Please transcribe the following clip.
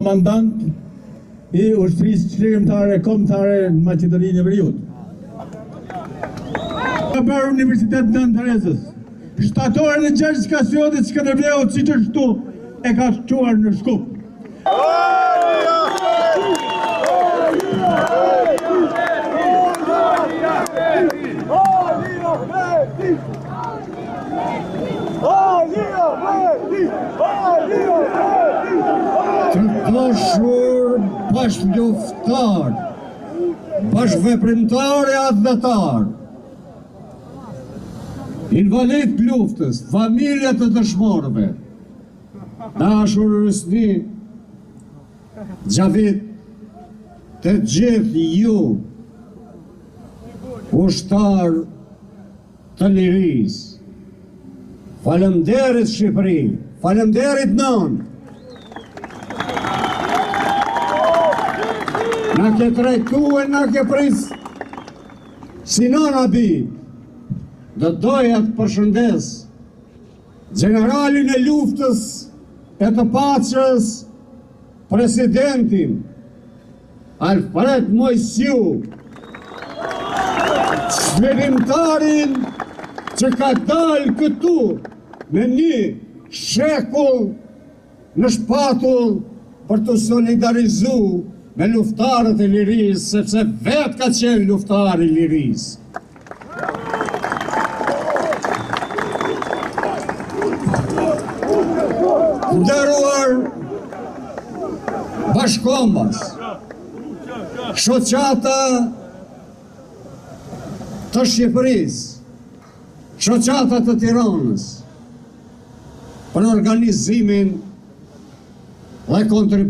komandant i ushtrisë qlirimtare kombëtare në Maqedoninë e Veriut. Për Universitetin e Antaresës, shtatorën e gjashtë Skënderbeut siç është këtu e ka çuar në Shkup. Të dashur bashkëluftar, bashkëveprimtar e adhëtar, invalid luftës, familja të dëshmorëve, dashur rësni, gjavit të gjithë ju, ushtar të lirisë, falemderit Shqipëri, falemderit nënë. Na ke trajtu e na ke pris si nëna bi. Dhe doja të përshëndes generalin e luftës e të paqes, presidentin Alfred Mojsiu, çlirimtarin që ka dalë këtu me një shekull në shpatull për të solidarizu me luftarët e lirisë, sepse vetë ka qenë luftar i lirisë. Nderuar bashkombas, shoqata të Shqipërisë, shoqata të Tiranës, për organizimin dhe kontributin